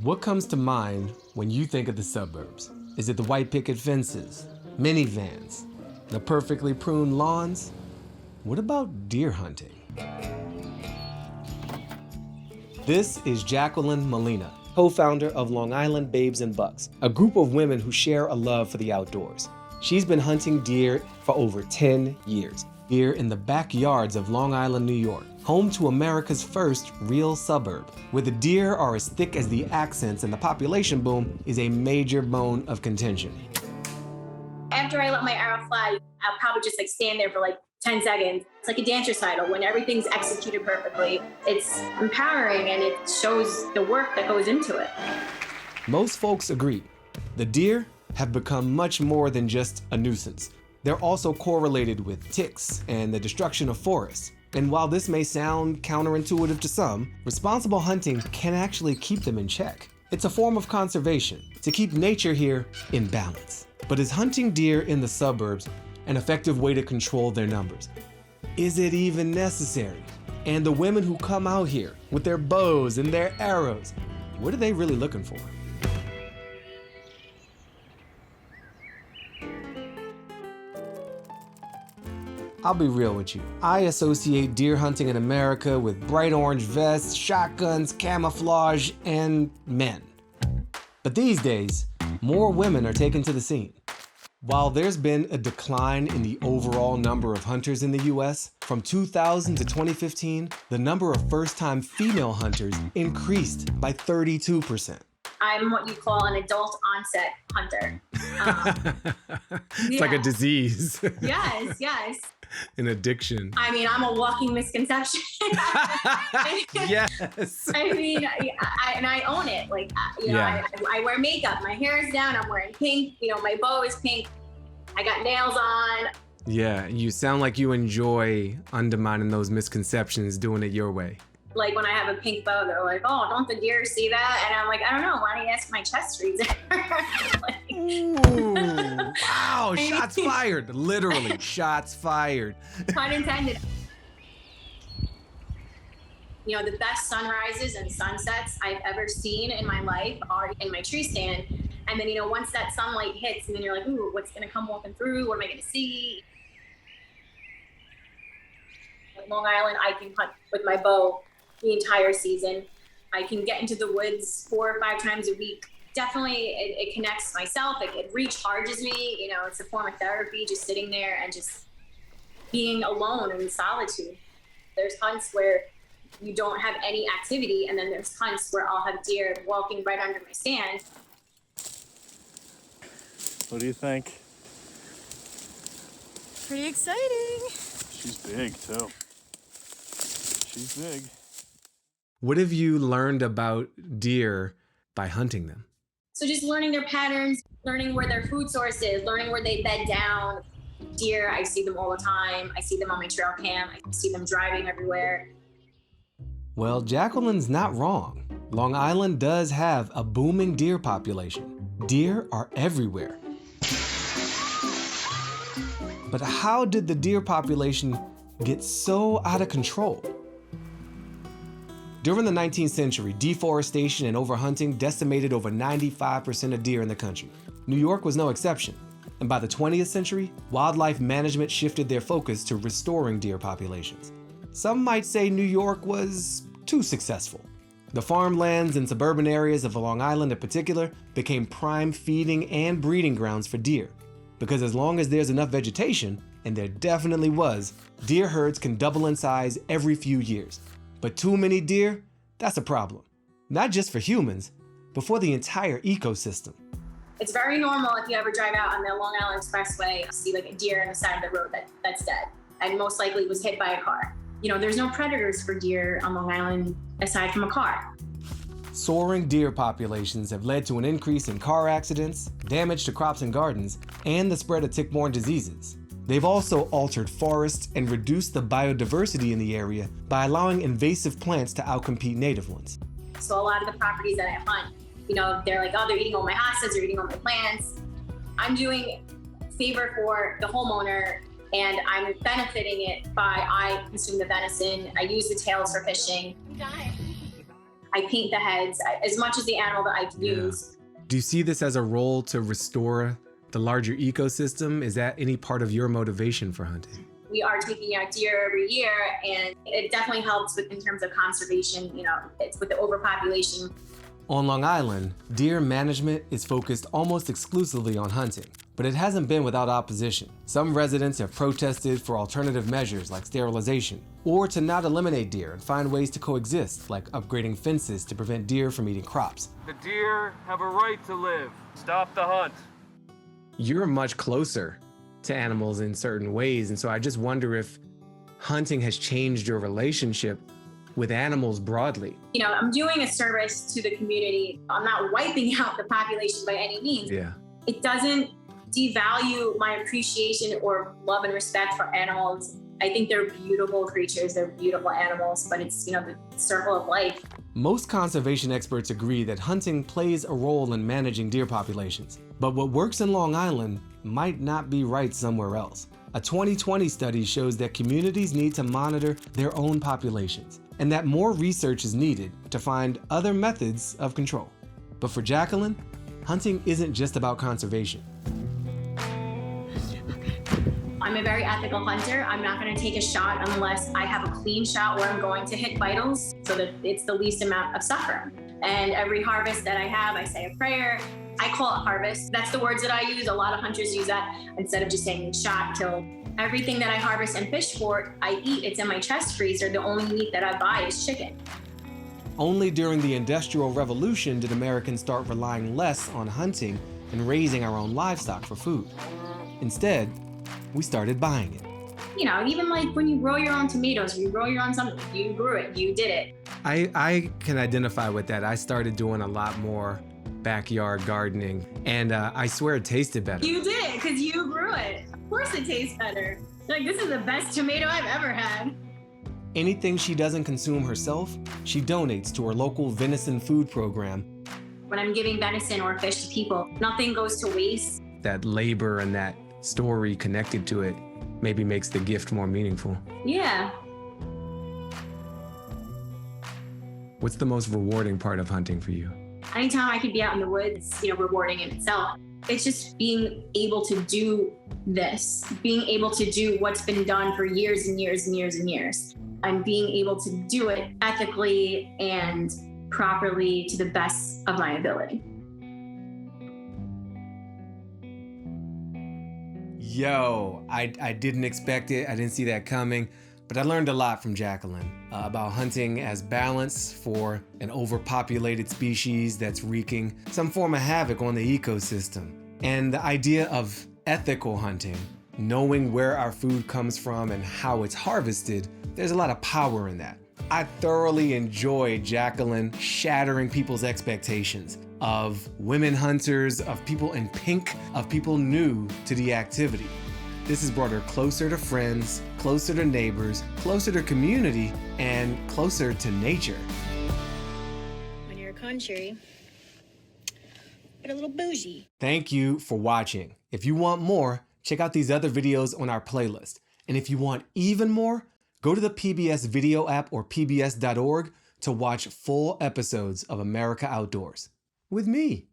What comes to mind when you think of the suburbs? Is it the white picket fences, minivans, the perfectly pruned lawns? What about deer hunting? This is Jacqueline Molina, co-founder of Long Island Babes and Bucks, a group of women who share a love for the outdoors. She's been hunting deer for over 10 years. Deer in the backyards of Long Island, New York, home to America's first real suburb, where the deer are as thick as the accents and the population boom is a major bone of contention. After I let my arrow fly, I'll probably just stand there for 10 seconds. It's like a dance recital. When everything's executed perfectly, it's empowering and it shows the work that goes into it. Most folks agree. The deer have become much more than just a nuisance. They're also correlated with ticks and the destruction of forests. And while this may sound counterintuitive to some, responsible hunting can actually keep them in check. It's a form of conservation to keep nature here in balance. But is hunting deer in the suburbs an effective way to control their numbers? Is it even necessary? And the women who come out here with their bows and their arrows, what are they really looking for? I'll be real with you. I associate deer hunting in America with bright orange vests, shotguns, camouflage, and men. But these days, more women are taken to the scene. While there's been a decline in the overall number of hunters in the US, from 2000 to 2015, the number of first-time female hunters increased by 32%. I'm what you call an adult onset hunter. It's like a disease. Yes. An addiction. I mean, I'm a walking misconception. Yes. I mean, I own it. I wear makeup. My hair is down. I'm wearing pink. My bow is pink. I got nails on. Yeah, you sound like you enjoy undermining those misconceptions, doing it your way. Like when I have a pink bow, they're like, "Oh, don't the deer see that?" And I'm like, "I don't know. Why don't you ask my chest reason?" Ooh, wow, shots fired. Literally, shots fired. Pun intended. The best sunrises and sunsets I've ever seen in my life are in my tree stand. And then, once that sunlight hits, and then you're like, "Ooh, what's gonna come walking through? What am I gonna see?" At Long Island, I can hunt with my bow the entire season. I can get into the woods 4 or 5 times a week. Definitely, it connects myself. It recharges me. It's a form of therapy, just sitting there and just being alone in solitude. There's hunts where you don't have any activity, and then there's hunts where I'll have deer walking right under my stand. What do you think? Pretty exciting. She's big, too. She's big. What have you learned about deer by hunting them? So just learning their patterns, learning where their food source is, learning where they bed down. Deer, I see them all the time. I see them on my trail cam. I see them driving everywhere. Well, Jacqueline's not wrong. Long Island does have a booming deer population. Deer are everywhere. But how did the deer population get so out of control? During the 19th century, deforestation and overhunting decimated over 95% of deer in the country. New York was no exception. And by the 20th century, wildlife management shifted their focus to restoring deer populations. Some might say New York was too successful. The farmlands and suburban areas of Long Island in particular became prime feeding and breeding grounds for deer. Because as long as there's enough vegetation, and there definitely was, deer herds can double in size every few years. But too many deer, that's a problem. Not just for humans, but for the entire ecosystem. It's very normal if you ever drive out on the Long Island Expressway to see a deer on the side of the road that's dead and most likely was hit by a car. There's no predators for deer on Long Island aside from a car. Soaring deer populations have led to an increase in car accidents, damage to crops and gardens, and the spread of tick-borne diseases. They've also altered forests and reduced the biodiversity in the area by allowing invasive plants to outcompete native ones. So a lot of the properties that I hunt, they're like, "Oh, they're eating all my hostas, they're eating all my plants." I'm doing a favor for the homeowner, and I'm benefiting it by I consume the venison. I use the tails for fishing. I paint the heads as much as the animal that I can use. Do you see this as a role to restore the larger ecosystem? Is that any part of your motivation for hunting? We are taking out deer every year, and it definitely helps in terms of conservation. It's with the overpopulation. On Long Island, deer management is focused almost exclusively on hunting, but it hasn't been without opposition. Some residents have protested for alternative measures like sterilization, or to not eliminate deer and find ways to coexist, like upgrading fences to prevent deer from eating crops. The deer have a right to live. Stop the hunt. You're much closer to animals in certain ways, and so I just wonder if hunting has changed your relationship with animals broadly. I'm doing a service to the community. I'm not wiping out the population by any means. Yeah. It doesn't devalue my appreciation or love and respect for animals. I think they're beautiful creatures, they're beautiful animals, but it's, the circle of life. Most conservation experts agree that hunting plays a role in managing deer populations, but what works in Long Island might not be right somewhere else. A 2020 study shows that communities need to monitor their own populations, and that more research is needed to find other methods of control. But for Jacqueline, hunting isn't just about conservation. I'm a very ethical hunter. I'm not going to take a shot unless I have a clean shot where I'm going to hit vitals so that it's the least amount of suffering. And every harvest that I have, I say a prayer. I call it harvest. That's the words that I use. A lot of hunters use that instead of just saying shot, kill. Everything that I harvest and fish for, I eat. It's in my chest freezer. The only meat that I buy is chicken. Only during the Industrial Revolution did Americans start relying less on hunting and raising our own livestock for food. Instead, we started buying it. Even like when you grow your own tomatoes, or you grow your own something, you grew it, you did it. I can identify with that. I started doing a lot more backyard gardening, and I swear it tasted better. You did it because you grew it. Of course it tastes better. Like, this is the best tomato I've ever had. Anything she doesn't consume herself, she donates to her local venison food program. When I'm giving venison or fish to people, nothing goes to waste. That labor and that story connected to it maybe makes the gift more meaningful. Yeah. What's the most rewarding part of hunting for you? Anytime I could be out in the woods, rewarding in itself. It's just being able to do this, being able to do what's been done for years and years and years and years, and being able to do it ethically and properly to the best of my ability. Yo, I didn't expect it. I didn't see that coming, but I learned a lot from Jacqueline about hunting as balance for an overpopulated species that's wreaking some form of havoc on the ecosystem. And the idea of ethical hunting, knowing where our food comes from and how it's harvested, there's a lot of power in that. I thoroughly enjoyed Jacqueline shattering people's expectations of women hunters, of people in pink, of people new to the activity. This has brought her closer to friends, closer to neighbors, closer to community, and closer to nature. When you're country, get a little bougie. Thank you for watching. If you want more, check out these other videos on our playlist. And if you want even more, go to the PBS video app or pbs.org to watch full episodes of America Outdoors with me.